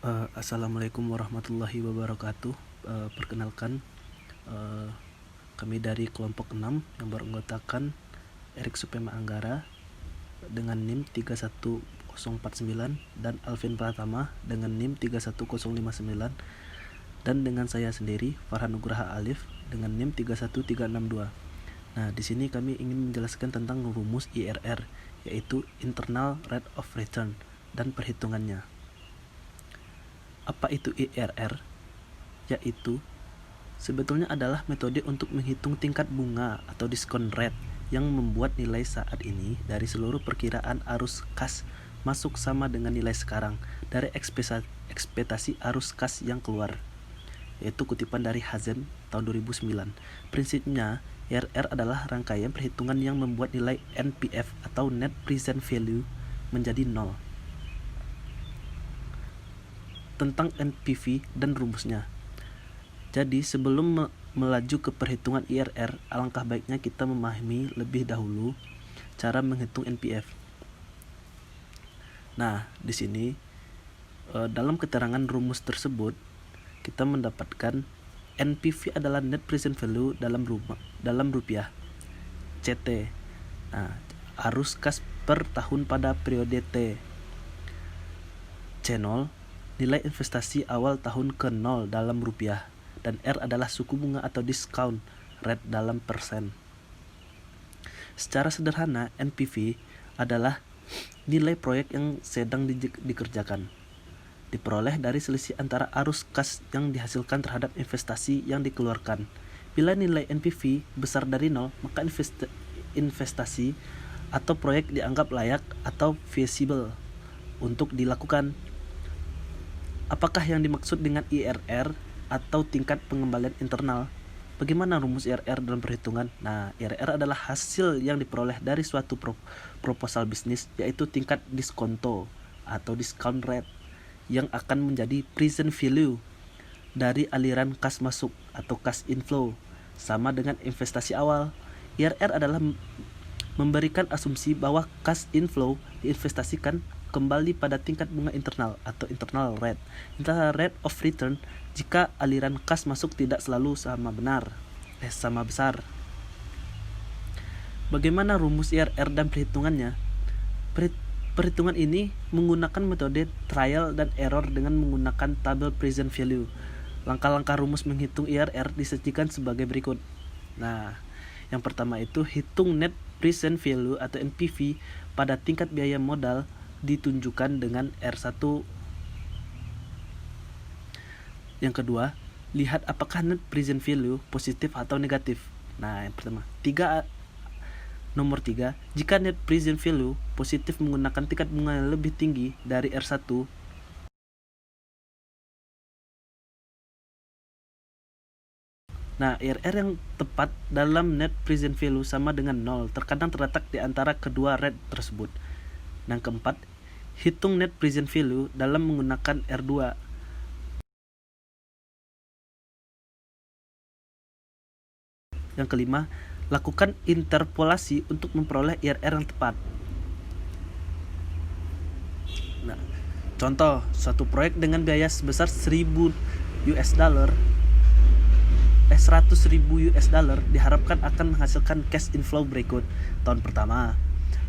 Assalamualaikum warahmatullahi wabarakatuh. Perkenalkan, uh, kami dari kelompok 6 yang beranggotakan Erik Supema Anggara dengan NIM 31049 dan Alvin Pratama dengan NIM 31059 dan dengan saya sendiri Farhan Nugraha Alif dengan NIM 31362. Nah, di sini kami ingin menjelaskan tentang rumus IRR, yaitu Internal Rate of Return dan perhitungannya. Apa itu IRR? Yaitu sebetulnya adalah metode untuk menghitung tingkat bunga atau discount rate yang membuat nilai saat ini dari seluruh perkiraan arus kas masuk sama dengan nilai sekarang dari ekspektasi arus kas yang keluar. Yaitu kutipan dari Hazen tahun 2009. Prinsipnya, IRR adalah rangkaian perhitungan yang membuat nilai NPV atau Net Present Value menjadi nol. Tentang NPV dan rumusnya. Jadi sebelum melaju ke perhitungan IRR, alangkah baiknya kita memahami lebih dahulu cara menghitung NPV. Nah, di sini dalam keterangan rumus tersebut kita mendapatkan NPV adalah Net Present Value dalam rupiah, CT. Nah, arus kas per tahun pada periode T. C0 nilai investasi awal tahun ke-0 dalam rupiah, dan R adalah suku bunga atau discount rate dalam persen. Secara sederhana, NPV adalah nilai proyek yang sedang dikerjakan, diperoleh dari selisih antara arus kas yang dihasilkan terhadap investasi yang dikeluarkan. Bila nilai NPV besar dari 0, maka investasi atau proyek dianggap layak atau feasible untuk dilakukan. Apakah yang dimaksud dengan IRR atau tingkat pengembalian internal? Bagaimana rumus IRR dalam perhitungan? Nah, IRR adalah hasil yang diperoleh dari suatu proposal bisnis, yaitu tingkat diskonto atau discount rate yang akan menjadi present value dari aliran kas masuk atau cash inflow, sama dengan investasi awal. IRR adalah memberikan asumsi bahwa cash inflow diinvestasikan kembali pada tingkat bunga internal atau internal rate of return jika aliran kas masuk tidak selalu sama besar. Bagaimana rumus IRR dan perhitungannya? Perhitungan ini menggunakan metode trial dan error dengan menggunakan tabel present value. Langkah-langkah rumus menghitung IRR disajikan sebagai berikut. Nah, yang pertama itu hitung net present value atau NPV pada tingkat biaya modal ditunjukkan dengan R1. Yang kedua, lihat apakah net present value positif atau negatif. Nah, yang pertama, nomor 3, jika net present value positif menggunakan tingkat bunga yang lebih tinggi dari R1, nah, IRR yang tepat dalam net present value sama dengan 0, terkadang terletak di antara kedua rate tersebut. Yang keempat, hitung net present value dalam menggunakan R2. Yang kelima, lakukan interpolasi untuk memperoleh IRR yang tepat. Nah, contoh, suatu proyek dengan biaya sebesar $1.000 diharapkan akan menghasilkan cash inflow berikut. Tahun pertama,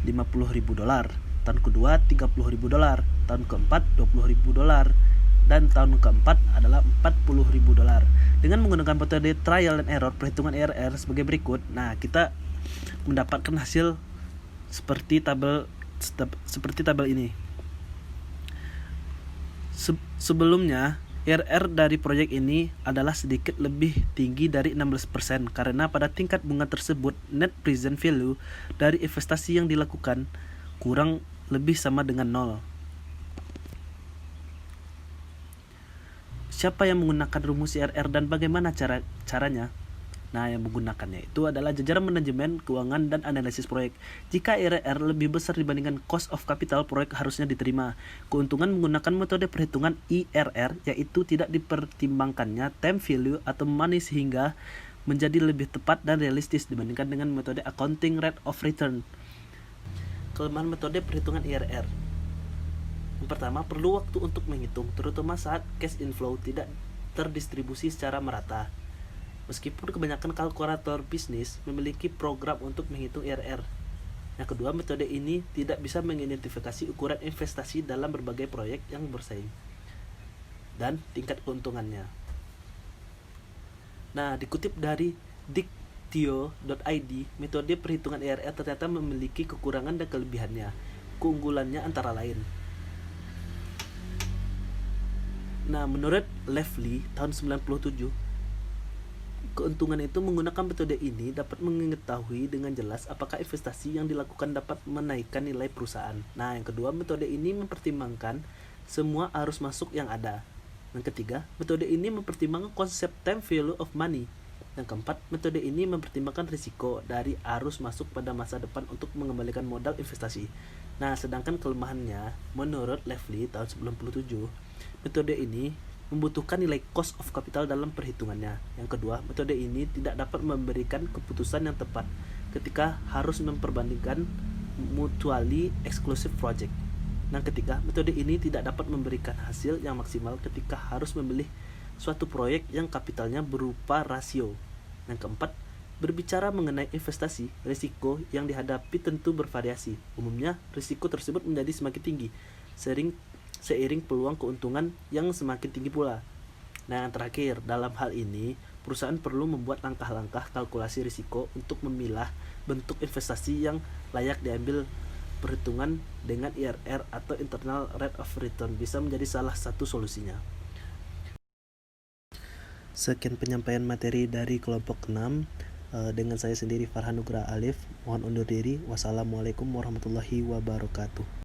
$50.000, tahun kedua $30.000, tahun keempat $20.000, dan tahun keempat adalah $40.000. Dengan menggunakan metode trial and error perhitungan IRR sebagai berikut, nah kita mendapatkan hasil seperti tabel ini. Sebelumnya, IRR dari proyek ini adalah sedikit lebih tinggi dari 16% karena pada tingkat bunga tersebut net present value dari investasi yang dilakukan kurang lebih sama dengan 0. Siapa yang menggunakan rumus IRR dan bagaimana caranya? Nah, yang menggunakannya itu adalah jajaran manajemen keuangan dan analisis proyek. Jika IRR lebih besar dibandingkan cost of capital, proyek harusnya diterima. Keuntungan menggunakan metode perhitungan IRR yaitu tidak dipertimbangkannya time value atau money sehingga menjadi lebih tepat dan realistis dibandingkan dengan metode accounting rate of return. Kelemahan metode perhitungan IRR. Yang pertama, perlu waktu untuk menghitung, terutama saat cash inflow tidak terdistribusi secara merata. Meskipun kebanyakan kalkulator bisnis memiliki program untuk menghitung IRR. Yang kedua, metode ini tidak bisa mengidentifikasi ukuran investasi dalam berbagai proyek yang bersaing dan tingkat keuntungannya. Nah, dikutip dari Diktio.id, metode perhitungan IRR ternyata memiliki kekurangan dan kelebihannya. Keunggulannya antara lain. Nah, menurut Lively tahun 97, keuntungan itu menggunakan metode ini dapat mengetahui dengan jelas apakah investasi yang dilakukan dapat menaikkan nilai perusahaan. Nah, yang kedua, metode ini mempertimbangkan semua arus masuk yang ada. Yang ketiga, metode ini mempertimbangkan konsep time value of money. Yang keempat, metode ini mempertimbangkan risiko dari arus masuk pada masa depan untuk mengembalikan modal investasi. Nah, sedangkan kelemahannya, menurut Lively tahun 97, metode ini membutuhkan nilai cost of capital dalam perhitungannya. Yang kedua, metode ini tidak dapat memberikan keputusan yang tepat ketika harus memperbandingkan mutually exclusive project. Yang ketiga, metode ini tidak dapat memberikan hasil yang maksimal ketika harus memilih suatu proyek yang kapitalnya berupa rasio. Yang keempat, berbicara mengenai investasi, risiko yang dihadapi tentu bervariasi. Umumnya, risiko tersebut menjadi semakin tinggi seiring peluang keuntungan yang semakin tinggi pula. Nah, yang terakhir, dalam hal ini, perusahaan perlu membuat langkah-langkah kalkulasi risiko untuk memilah bentuk investasi yang layak diambil. Perhitungan dengan IRR atau Internal Rate of Return bisa menjadi salah satu solusinya. Sekian penyampaian materi dari kelompok 6 dengan saya sendiri Farhan Nugra Alif. Mohon undur diri. Wassalamualaikum warahmatullahi wabarakatuh.